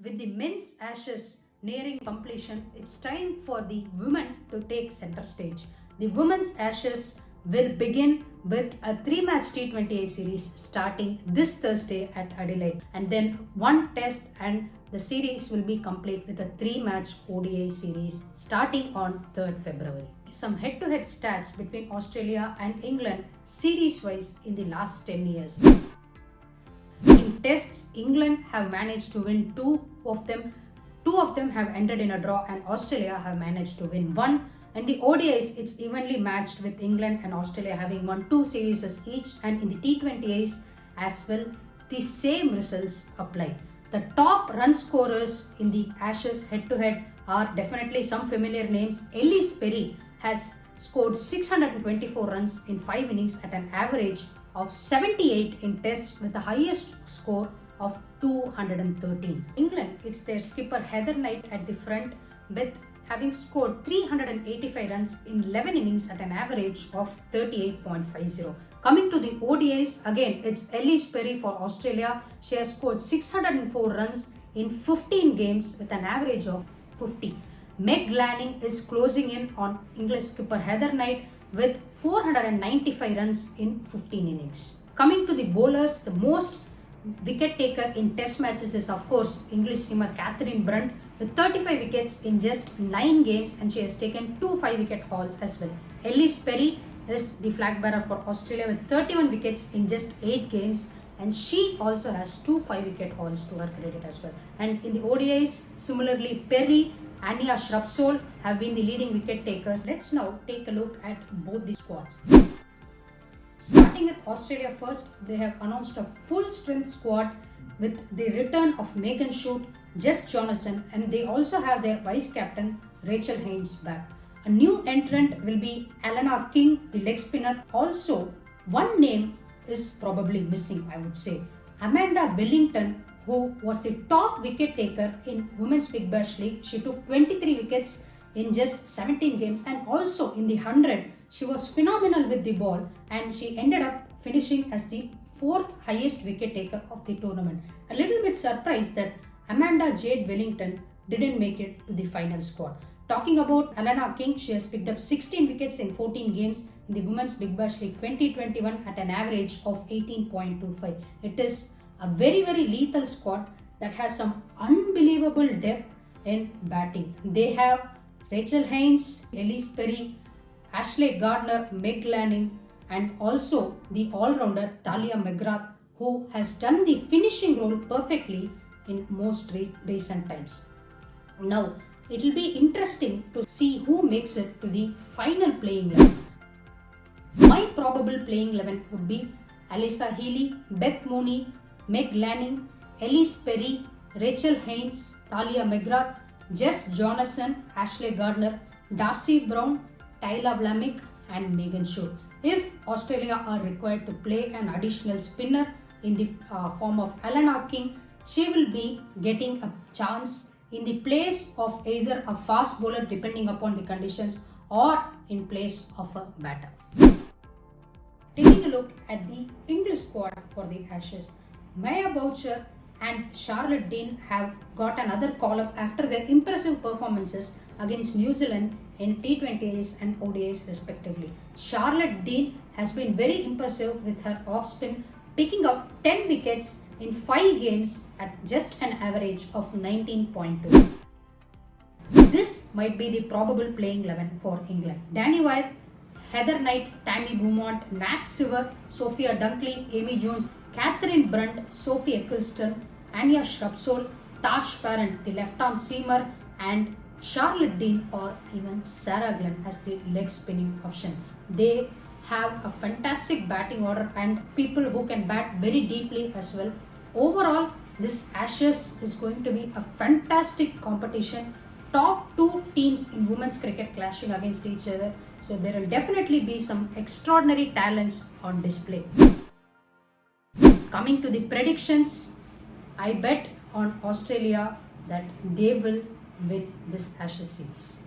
With the men's Ashes nearing completion, it's time for the women to take center stage. The women's Ashes will begin with a 3-match T20I series starting this Thursday at Adelaide, and then one test, and the series will be complete with a 3-match ODI series starting on 3rd February. Some head-to-head stats between Australia and England series-wise in the last 10 years. In tests, England have managed to win two of them. Two of them have ended in a draw, and Australia have managed to win one. And the ODIs, it's evenly matched with England and Australia having won 2 series each, and in the T20Is as well, the same results apply. The top run scorers in the Ashes head-to-head are definitely some familiar names. Elyse Perry has scored 624 runs in 5 innings at an average of 78 in tests with the highest score of 213. England, it's their skipper Heather Knight at the front with having scored 385 runs in 11 innings at an average of 38.50. Coming to the ODIs, again it's Elyse Perry for Australia. She has scored 604 runs in 15 games with an average of 50. Meg Lanning is closing in on English skipper Heather Knight with 495 runs in 15 innings. Coming to the bowlers, the most wicket taker in test matches is of course English seamer Catherine Brunt with 35 wickets in just 9 games, and she has taken 2 5-wicket hauls as well. Elyse Perry is the flag bearer for Australia with 31 wickets in just 8 games, and she also has 2 5-wicket hauls to her credit as well. And in the ODIs, similarly Perry, Anya Shrubsole have been the leading wicket takers. Let's now take a look at both the squads. Starting with Australia first, they have announced a full strength squad with the return of Megan Shute, Jess Jonathan, and they also have their vice captain Rachel Haynes back. A new entrant will be Alana King, the leg spinner. Also, one name is probably missing, I would say. Amanda Wellington, who was the top wicket taker in Women's Big Bash League. She took 23 wickets in just 17 games, and also in the 100 she was phenomenal with the ball, and she ended up finishing as the 4th highest wicket taker of the tournament. A little bit surprised that Amanda Jade Wellington didn't make it to the final squad. Talking about Alana King, she has picked up 16 wickets in 14 games in the Women's Big Bash League 2021 at an average of 18.25. It is a very lethal squad that has some unbelievable depth in batting. They have Rachel Haynes, Elyse Perry, Ashley Gardner, Meg Lanning, and also the all-rounder Talia McGrath, who has done the finishing role perfectly in most recent times. Now, it will be interesting to see who makes it to the final playing 11. My probable playing 11 would be Alyssa Healy, Beth Mooney, Meg Lanning, Elyse Perry, Rachel Haynes, Talia McGrath, Jess Jonathan, Ashley Gardner, Darcy Brown, Tyler Vlamick, and Megan Shute. If Australia are required to play an additional spinner in the form of Alana King, she will be getting a chance in the place of either a fast bowler depending upon the conditions, or in place of a batter. Taking a look at the English squad for the Ashes, Maya Boucher and Charlotte Dean have got another call-up after their impressive performances against New Zealand in T20Is and ODIs respectively. Charlotte Dean has been very impressive with her off-spin, picking up 10 wickets in 5 games at just an average of 19.2. This might be the probable playing 11 for England. Danny Wyatt, Heather Knight, Tammy Beaumont, Nat Sever, Sophia Dunkley, Amy Jones, Catherine Brunt, Sophie Eccleston, Anya Shrubsole, Tash Farron, the left-arm seamer, and Charlotte Dean, or even Sarah Glenn as the leg spinning option. They have a fantastic batting order and people who can bat very deeply as well. Overall, this Ashes is going to be a fantastic competition. Top 2 teams in women's cricket clashing against each other. So there will definitely be some extraordinary talents on display. Coming to the predictions, I bet on Australia that they will win this Ashes series.